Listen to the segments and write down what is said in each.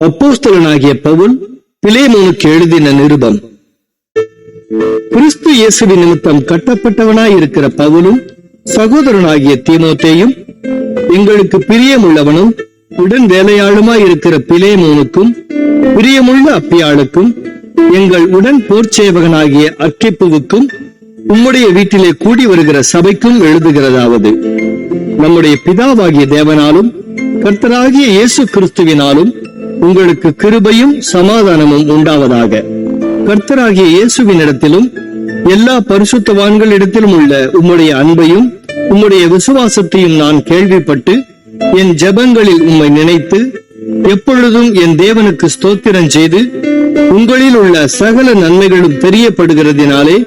அப்போஸ்தலனாகிய பவுல் பிலேமோனுக்கு எழுதின நிருபம். கிறிஸ்து இயேசுவின் நிமித்தம் கட்டப்பட்டவனாயிருக்கிற பவுலும் சகோதரனாகிய தீமோத்தேயும் எங்களுக்கு பிரியமுள்ளவனும் உடன் வேலையாளுமாயிருக்கிற பிலேமோனுக்கும் பிரியமுள்ள அப்பியாளுக்கும் எங்கள் உடன் போர்ச்சேவகனாகிய அர்க்கிப்புவுக்கும் உம்முடைய வீட்டிலே கூடி வருகிற சபைக்கும் எழுதுகிறதாவது: நம்முடைய பிதாவாகிய தேவனாலும் கர்த்தராகிய இயேசு கிறிஸ்துவினாலும் உங்களுக்கு கிருபையும் சமாதானமும் உண்டாவதாக. கர்த்தராகிய இயேசுவினிடத்திலும் எல்லா பரிசுத்தவான்களிடத்திலும் உள்ள உம்முடைய அன்பையும் உம்முடைய விசுவாசத்தையும் நான் கேள்விப்பட்டு என் ஜெபங்களில் உம்மை நினைத்து எப்பொழுதும் என் தேவனுக்கு ஸ்தோத்திரம் செய்து உங்களில் உள்ள சகல நன்மைகளும் தெரியப்படுகிறதினாலே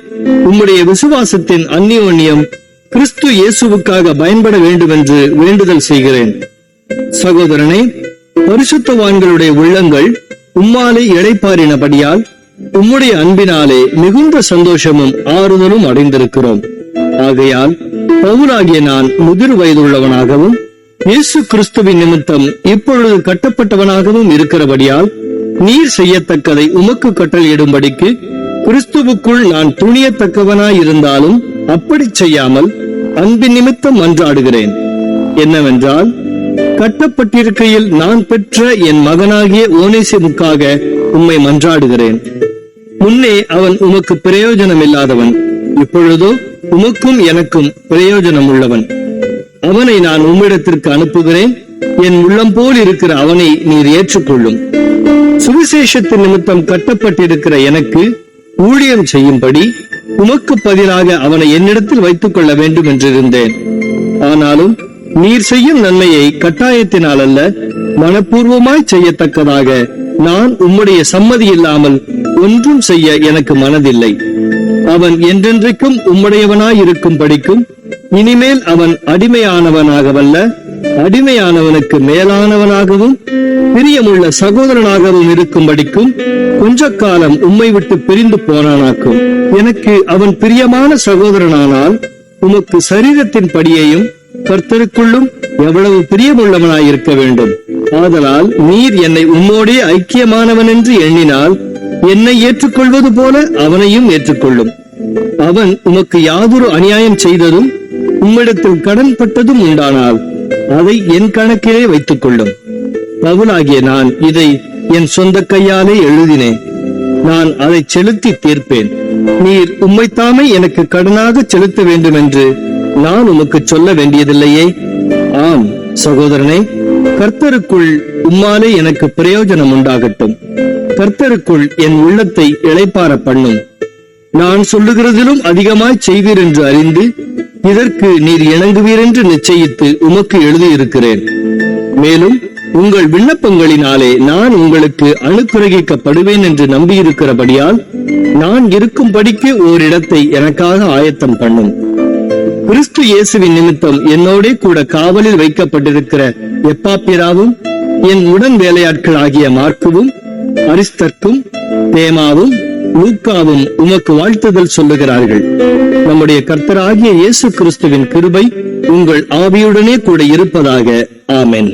உம்முடைய விசுவாசத்தின் அந்நியோன்யம் கிறிஸ்து இயேசுவுக்காக பயன்பட வேண்டும் என்று வேண்டுதல் செய்கிறேன். சகோதரனே, பரிசுத்தவான்களுடைய உள்ளங்கள் உம்மாலே இளைப்பாறினபடியால் உம்முடைய அன்பினாலே மிகுந்த சந்தோஷமும் ஆறுதலும் அடைந்திருக்கிறோம். ஆகையால் பவுலாகிய நான் முதிர் வயதுள்ளவனாகவும் இயேசு கிறிஸ்துவின் நிமித்தம் இப்பொழுது கட்டப்பட்டவனாகவும் இருக்கிறபடியால் நீர் செய்யத்தக்கதை உமக்கு கட்டளையிடும்படிக்கு கிறிஸ்துவுக்குள் நான் துணியத்தக்கவனாயிருந்தாலும் அப்படி செய்யாமல் அன்பின் நிமித்தம் மன்றாடுகிறேன். என்னவென்றால், கட்டப்பட்டிருக்கையில் நான் பெற்ற என் மகனாகிய ஓனேசிமுக்காக உம்மை மன்றாடுகிறேன். முன்னே அவன் உமக்கு பிரயோஜனம் இல்லாதவன், இப்பொழுதோ உமக்கும் எனக்கும் பிரயோஜனம் உள்ளவன். அவனை நான் உம்மிடத்திற்கு அனுப்புகிறேன். என் உள்ளம் போல் இருக்கிற அவனை நீர் ஏற்றுக்கொள்ளும். சுவிசேஷத்தின் நிமித்தம் கட்டப்பட்டிருக்கிற எனக்கு ஊழியம் செய்யும்படி உமக்கு பதிலாக அவனை என்னிடத்தில் வைத்துக் கொள்ள வேண்டும் என்றிருந்தேன். ஆனாலும் நீர் செய்யும் நன்மையை கட்டாயத்தினால் அல்ல, மனப்பூர்வமாய் செய்யத்தக்கதாக நான் உம்முடைய சம்மதி இல்லாமல் ஒன்றும் செய்ய எனக்கு மனதில்லை. அவன் என்றென்றைக்கும் உம்முடையவனாயிருக்கும் படிக்கும் இனிமேல் அவன் அடிமையானவனாகவல்ல, அடிமையானவனுக்கு மேலானவனாகவும் பிரியமுள்ள சகோதரனாகவும் இருக்கும்படிக்கும் கொஞ்ச காலம் உம்மை விட்டு பிரிந்து போனானாக்கும். எனக்கு அவன் பிரியமான சகோதரனானால் உமக்கு சரீரத்தின் படியையும் கர்த்தருக்குள்ளும் எவ்வளவு பிரியமுள்ளவனாயிருக்க வேண்டும். ஆதலால் நீர் என்னை உம்மோடே ஐக்கியமானவன் என்று எண்ணினால் என்னை ஏற்றுக்கொள்வது போல அவனையும் ஏற்றுக்கொள்ளும். அவன் உமக்கு யாதொரு அநியாயம் செய்ததும் உம்மிடத்தில் கடன் பட்டதும் உண்டானால் அதை என் கணக்கிலே வைத்துக் கொள்ளும். பவுலாகிய நான் இதை என் சொந்த கையாலே எழுதினேன். நான் அதை செலுத்தி தீர்ப்பேன். நீர் உம்மைத்தாமே எனக்கு கடனாக செலுத்த வேண்டும் என்று நான் உமக்கு சொல்ல வேண்டியதில்லையே. ஆம் சகோதரனே, கர்த்தருக்குள் உம்மாலே எனக்கு பிரயோஜனம் உண்டாகட்டும். கர்த்தருக்குள் என் உள்ளத்தை இளைப்பார பண்ணும். நான் சொல்லுகிறதிலும் அதிகமாய் செய்வீர் என்று அறிந்து இதற்கு நீர் இணங்குவீர் என்று நிச்சயித்து உமக்கு எழுதியிருக்கிறேன். மேலும் உங்கள் விண்ணப்பங்களினாலே நான் உங்களுக்கு அனுக்கிரகிக்கப்படுவேன் என்று நம்பியிருக்கிறபடியால் நான் இருக்கும்படிக்கு ஓரிடத்தை எனக்காக ஆயத்தம் பண்ணும். கிறிஸ்து இயேசுவின் நிமித்தம் என்னோடே கூட காவலில் வைக்கப்பட்டிருக்கிற எப்பாப்பிராவும் என் உடன் வேலையாட்கள் ஆகிய மார்க்குவும் அரிஸ்தர்க்கும் தேமாவும் லூக்காவும் உமக்கு வாழ்த்துதல் சொல்லுகிறார்கள். நம்முடைய கர்த்தராகிய இயேசு கிறிஸ்துவின் கிருபை உங்கள் ஆவியுடனே கூட இருப்பதாக. ஆமென்.